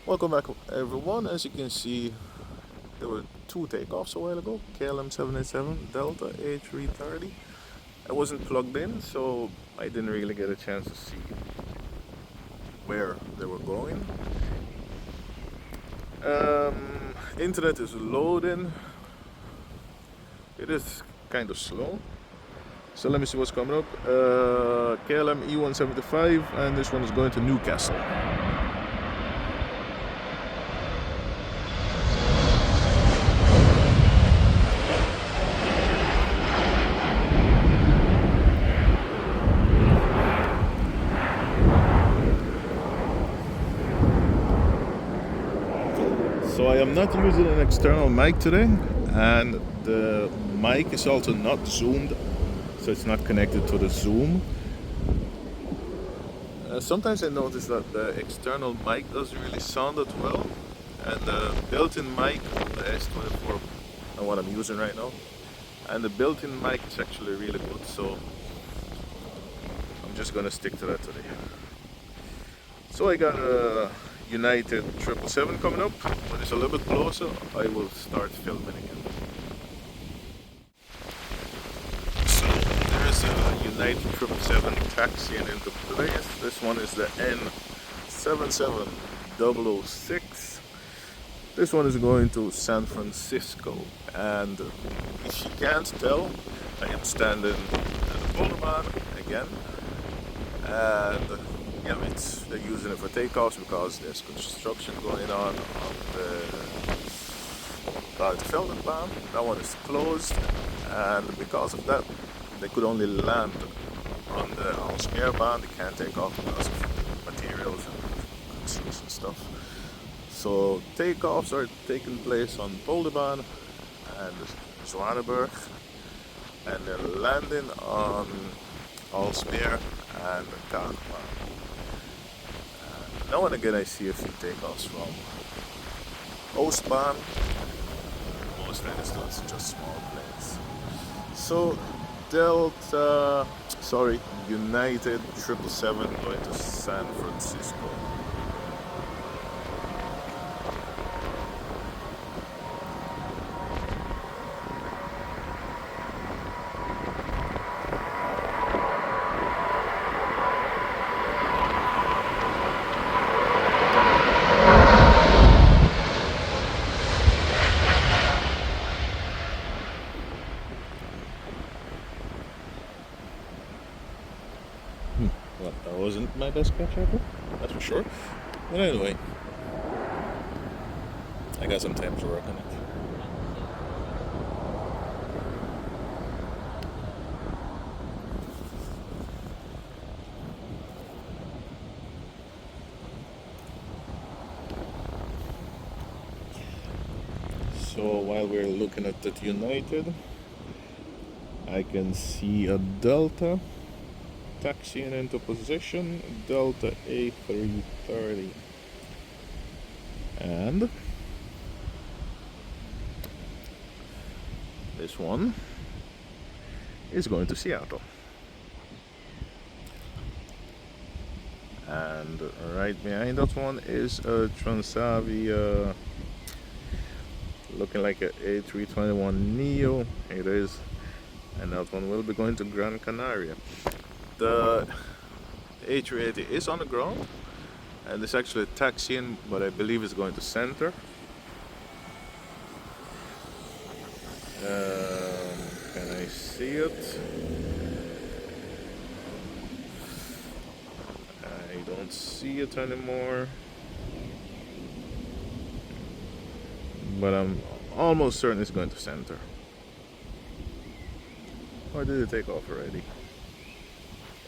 Welcome back everyone. As you can see, there were two takeoffs a while ago, KLM 787 Delta A330. I wasn't plugged in, so I didn't really get a chance to see where they were going. Internet is loading. It is kind of slow. So let me see what's coming up. KLM E175, and this one is going to Newcastle. So I am not using an external mic today, and the mic is also not zoomed, so it's not connected to the zoom. Sometimes I notice that the external mic doesn't really sound that well, and the built-in mic on the S24, and what I'm using right now, and the built-in mic is actually really good, so I'm just gonna stick to that today. So I got a United 777 coming up. When it's a little bit closer, I will start filming again. So there's a United 777 taxiing into place. This one is the N77006. This one is going to San Francisco, and if you can't tell, I am standing at the Polderbaan again, and yeah, they're using it for takeoffs because there's construction going on the Polderbaan. That one is closed, and because of that, they could only land on the Lance-planes&more. They can't take off because of materials and construction stuff. So takeoffs are taking place on Polderbaan and Zwanenburg, and they're landing on Alsmeer and Takeoffs. Now and again I see a few takeoffs from Oostbaan. Most times it's just small planes. So United 777 going to San Francisco. Well, that wasn't my best catch ever, that's for sure. But anyway, I got some time to work on it. So while we're looking at that United, I can see a Delta taxiing into position, Delta A330, and this one is going to Seattle, and right behind that one is a Transavia looking like a A321neo. It is and that one will be going to Gran Canaria. The A380 is on the ground, and it's actually taxiing, but I believe it's going to center. Can I see it? I don't see it anymore, but I'm almost certain it's going to center. Or did it take off already?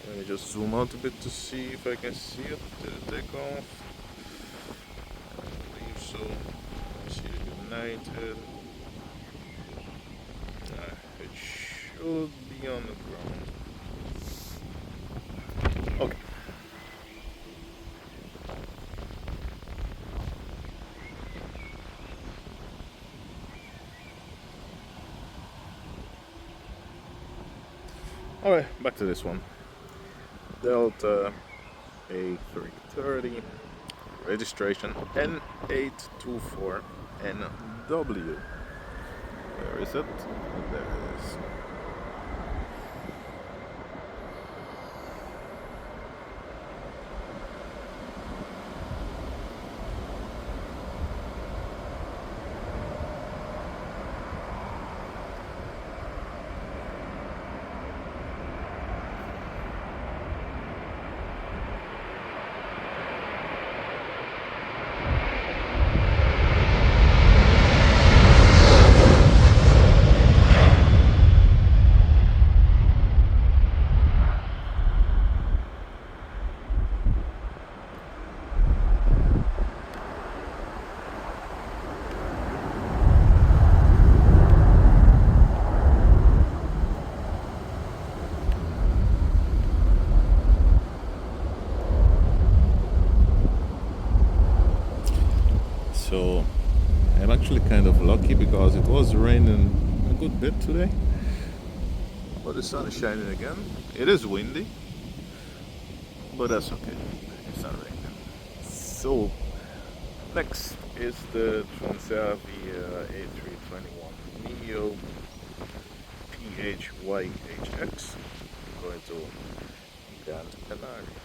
Let me just zoom out a bit to see if I can see it. Did it take off? I believe so. I see it United. It should be on the ground. Okay. Alright, back to this one. Delta A330, registration N824NW. Where is it? There it is. So I'm actually kind of lucky because it was raining a good bit today, but the sun is shining again. It is windy, but that's okay. It's not raining. So next is the Transavia A321 Neo PHYHX going to Gran Canaria.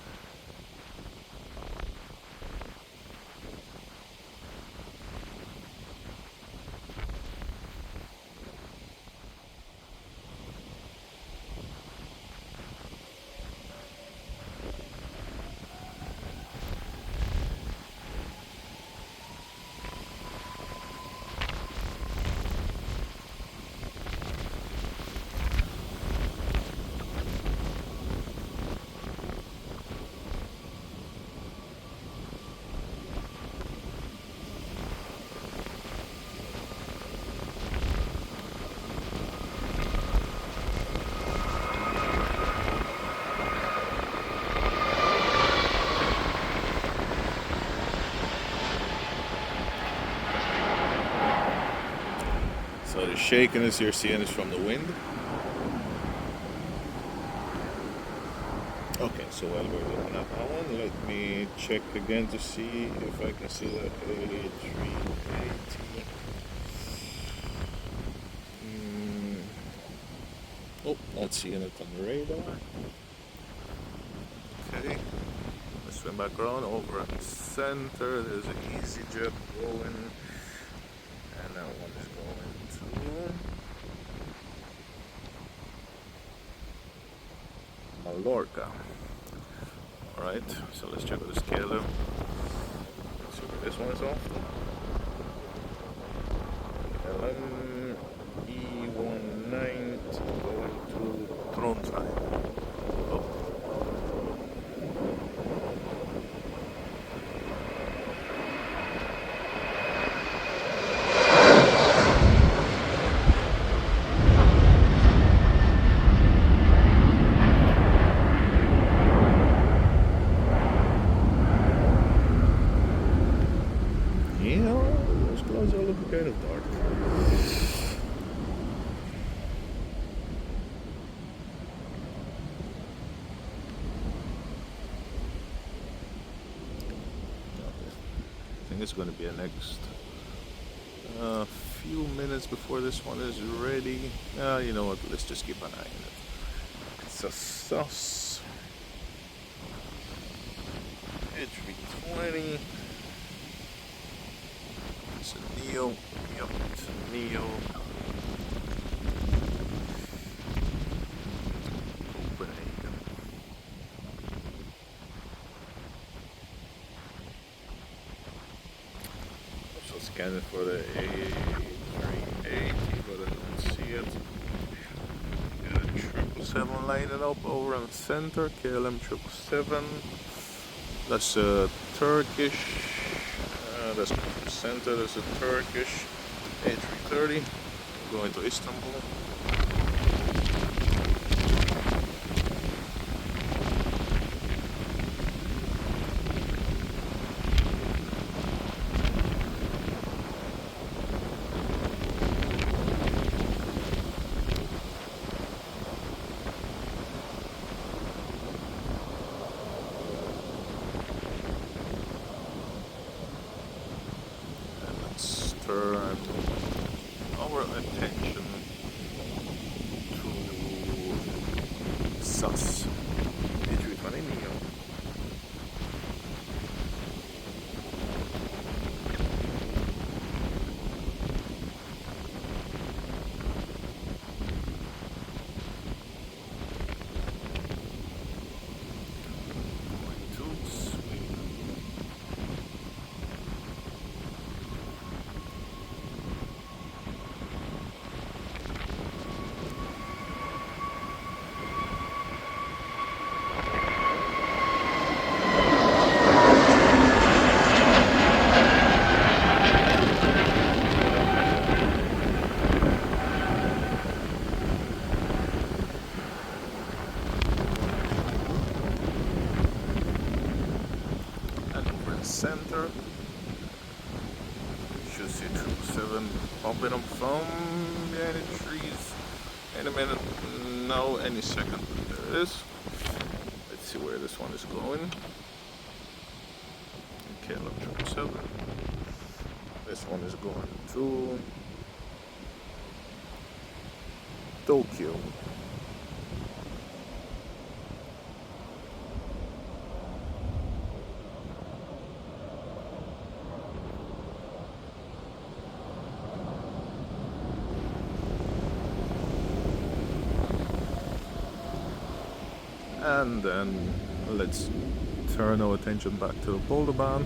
So the shakiness you're seeing is from the wind. Okay, so while we're looking at that one, let me check again to see if I can see the A380. Oh, not seeing it on the radar. Okay, let's swim back around over at the center. There's an EasyJet going, and that one is going to Mallorca. Alright, so let's check with the scaler. Let's see where this one is off. LME19 going to Trondheim. Oh. Those clouds are looking kind of dark. I think it's going to be a next few minutes before this one is ready. You know what? Let's just keep an eye on it. It's a sus A320. It's a Neo. Yep, it's a Neo. Copenhagen. Also scan it for the A380, but I don't see it. Got a 777 lining up over on center, KLM 777. That's a Turkish. That's center. There's a Turkish A330 going to Istanbul. Turn our attention to SAS A320 Neo. Center. You should see 777 popping up from behind the trees. In a minute, no, any second. There it is. Let's see where this one is going. KLM 777. This one is going to Tokyo. And then let's turn our attention back to the Polderbaan.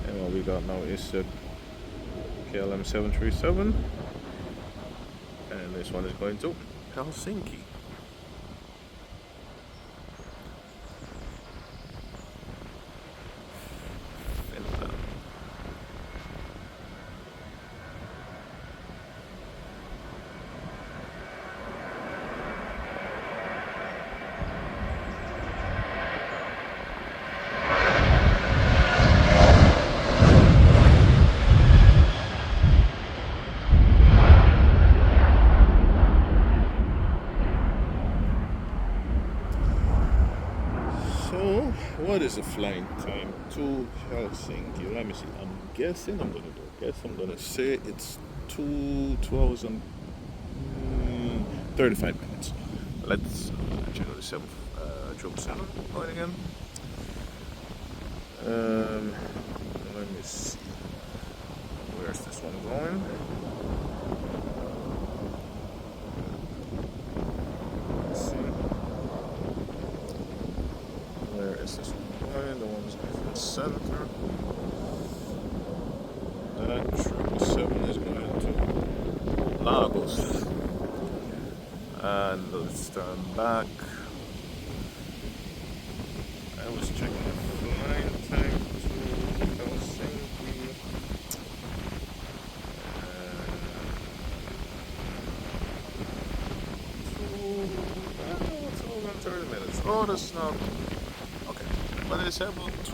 And what we got now is a KLM 737. And this one is going to Helsinki. Finland. What is the flying time to Helsinki? Let me see. I'm guessing. I'm gonna do a guess. I'm gonna say it's 35 minutes. Let's check out the 777 going again. Let me see. Where's this one going? Let's see. Where is this one going? The one's going from the center. That 777 is going to Lagos. And let's turn back. I was checking the flying time to Helsinki. It's over 30 minutes. Oh, that's not. Okay. But it's able to.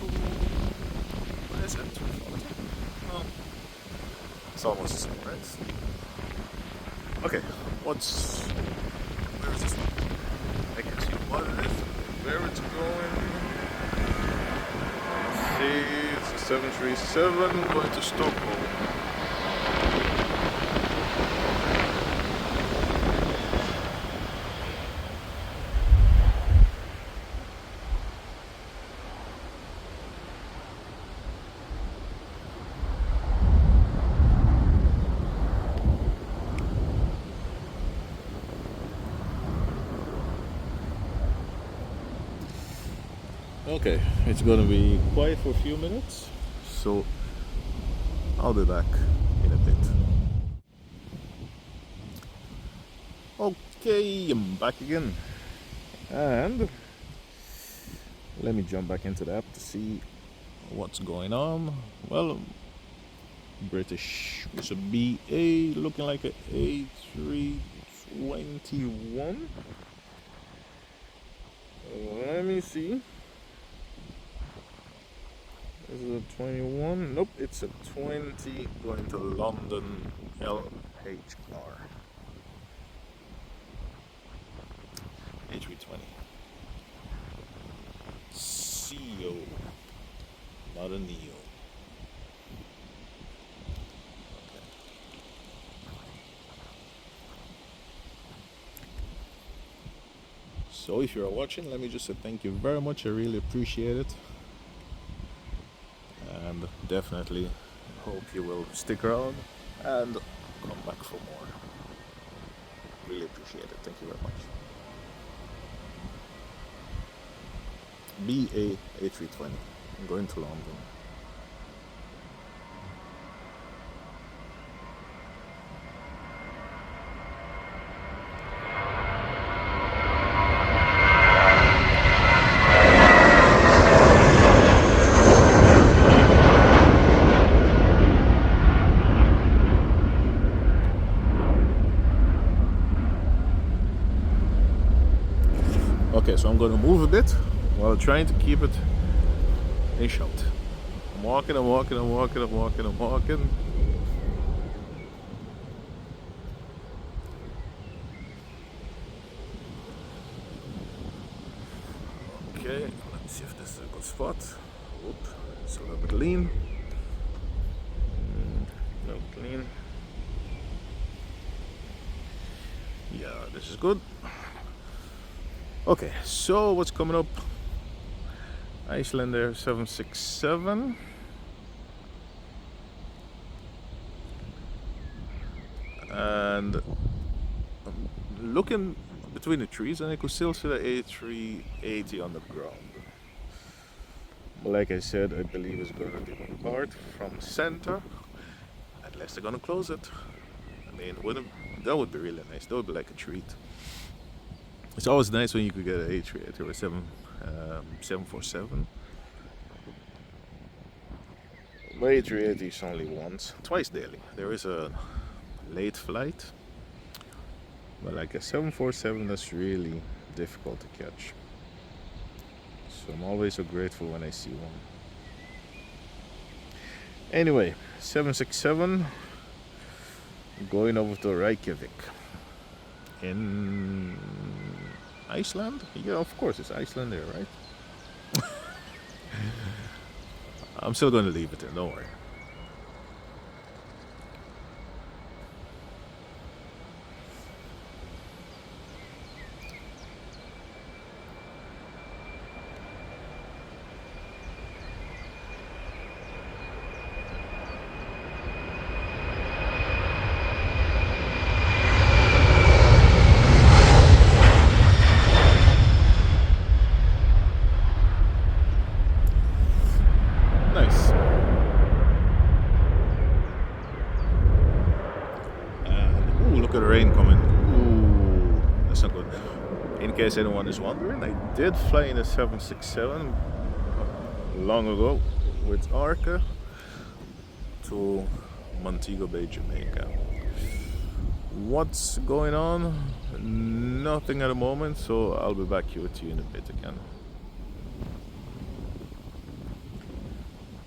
What is it? 240? No. It's almost the same, right? Okay. Where is this one? I can see what it is, where it's going. See, it's a 737 going to Stockholm. Okay, it's gonna be quiet for a few minutes, so I'll be back in a bit. Okay, I'm back again, and let me jump back into the app to see what's going on. Well, British with a BA looking like a A321. Let me see. Is it a 21? Nope, it's a 20 going to London LHR. A320. CEO, not a Neo. Okay. So if you're watching, let me just say thank you very much. I really appreciate it. And definitely hope you will stick around and come back for more. Really appreciate it. Thank you very much. BA A320. I'm going to London. Okay, so I'm going to move a bit while trying to keep it in shot. I'm walking. Okay, let's see if this is a good spot. Oop, it's a little bit lean. No clean. Yeah, this is good. Okay, so what's coming up? Icelander 767. And I'm looking between the trees and I could still see the A380 on the ground. But like I said, I believe it's going to depart from center unless they're going to close it. I mean, that would be really nice. That would be like a treat. It's always nice when you could get an A380 or a 747. But A380 is only twice daily. There is a late flight, but like a 747, that's really difficult to catch. So I'm always so grateful when I see one. Anyway, 767 going over to Reykjavik in Iceland. Yeah, of course it's Iceland there, right? I'm still going to leave it there, don't worry. Nice. And ooh, look at the rain coming. Ooh, that's not good. In case anyone is wondering, I did fly in a 767 long ago with Arca to Montego Bay, Jamaica. What's going on? Nothing at the moment, so I'll be back here with you in a bit again.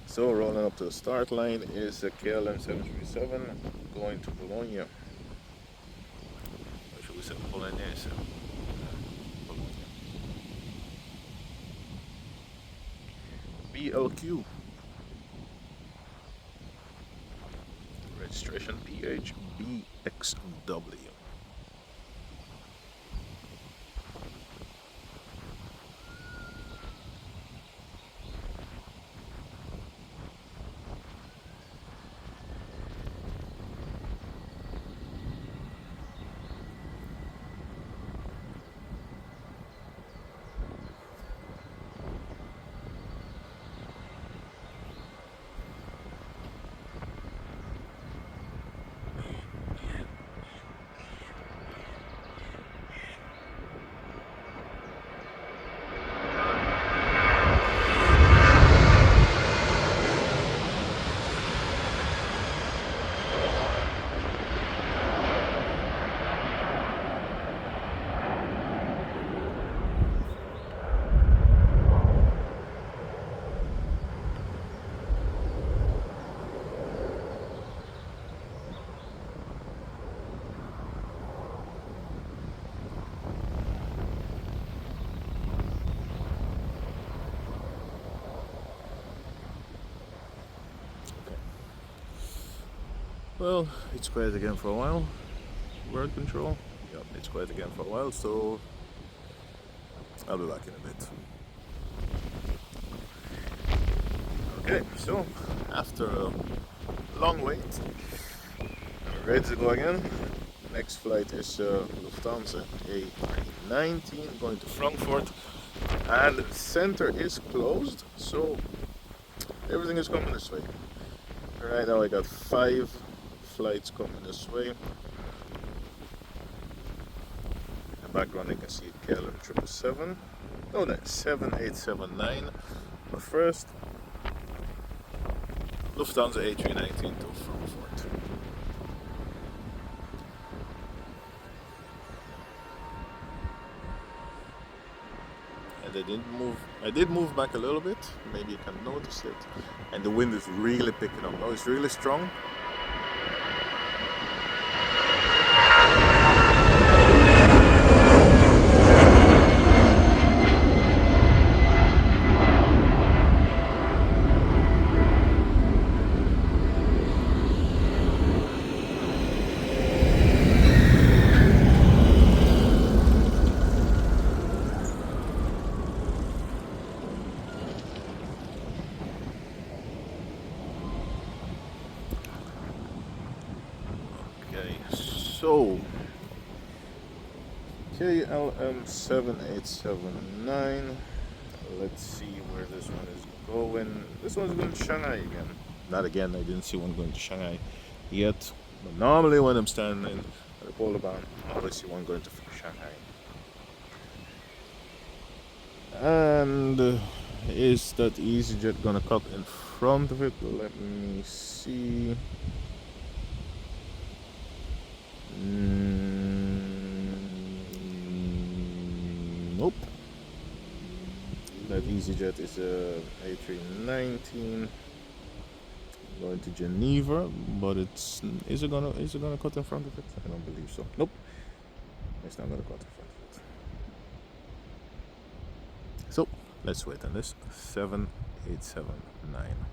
So rolling up to the start line is the KLM 737 going to Bologna. Or should we say Bolognese? Bologna. BLQ. Registration PHBXW. Well, it's quiet again for a while. Word control. Yep, it's quiet again for a while, so I'll be back in a bit. Okay, so after a long wait, I'm ready to go again. Next flight is Lufthansa A319 going to Frankfurt, and the center is closed, so everything is coming this way. Right now I got 5 flights coming this way. In the background you can see KLM 777. No, that's 7879. But first, Lufthansa A319 to Frankfurt. And I did move back a little bit, maybe you can notice it. And the wind is really picking up now, it's really strong. Okay, so KLM 7879. Let's see where this one is going. This one's going to Shanghai again. Not again, I didn't see one going to Shanghai yet. But normally when I'm standing at the Polderbaan, I always see one going to Shanghai. And is that EasyJet gonna cut in front of it? Let me see. Nope. That EasyJet is a A319 going to Geneva, but is it gonna cut in front of it? I don't believe so. Nope. It's not gonna cut in front of it. So let's wait on this 7879.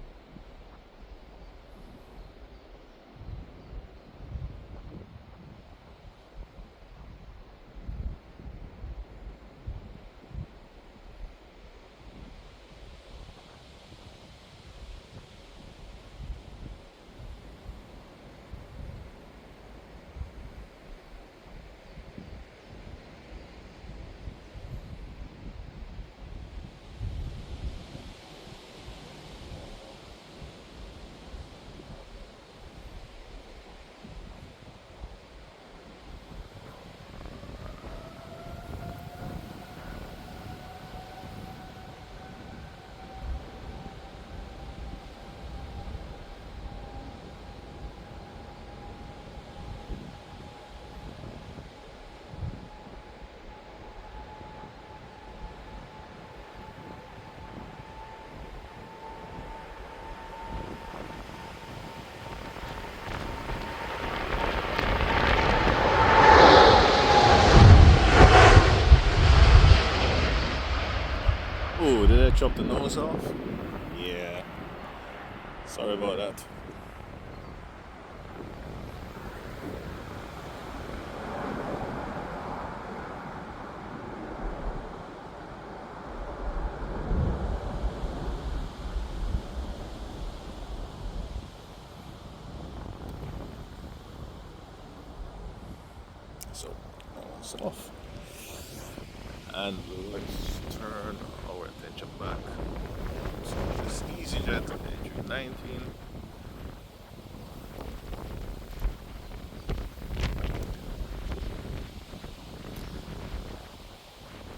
Oh, did I chop the nose off? Yeah. Sorry about that. So, that one's off. And let's turn our attention back. So this EasyJet A319.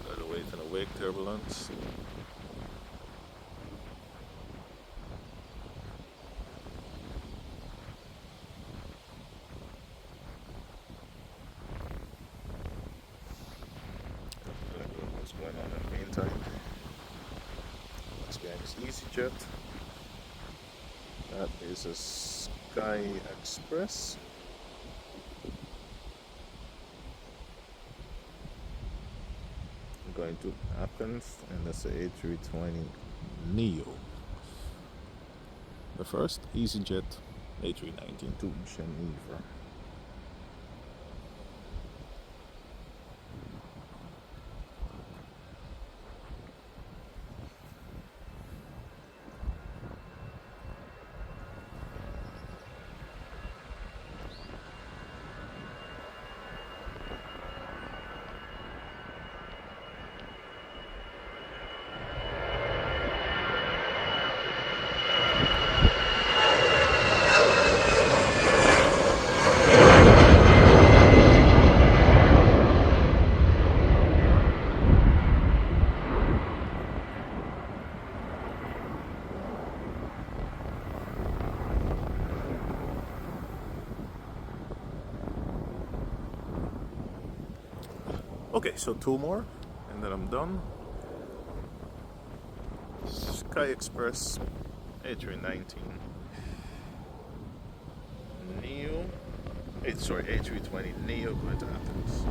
Gotta wait and awake turbulence. What's going on in the meantime? Let's be honest, EasyJet. That is a Sky Express. Going to Athens, and that's the A320 Neo. The first EasyJet A319 to Geneva. Okay, so two more and then I'm done. Sky Express A319 Neo. A320 Neo going to Athens.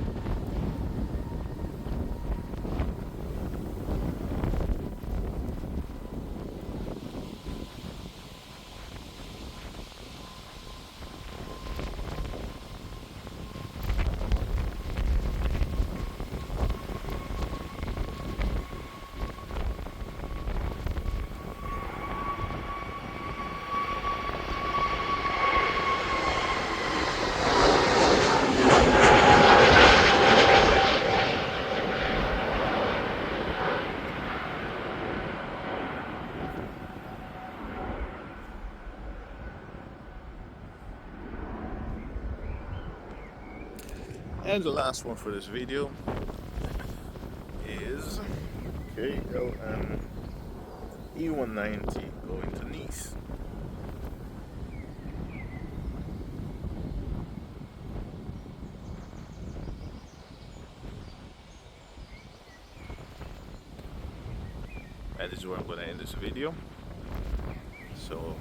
And the last one for this video is KLM E190 going to Nice. And this is where I'm going to end this video. So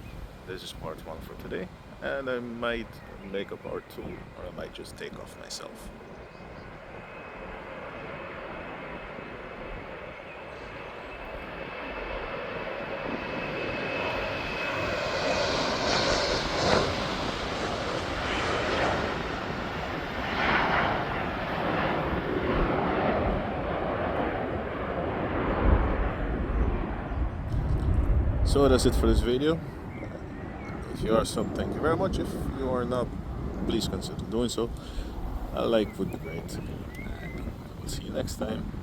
this is part 1 for today, and I might make a part 2, or I might just take off myself. So that's it for this video. If you are sub, thank you very much. If you are not, please consider doing so. A like would be great. And I will see you next time.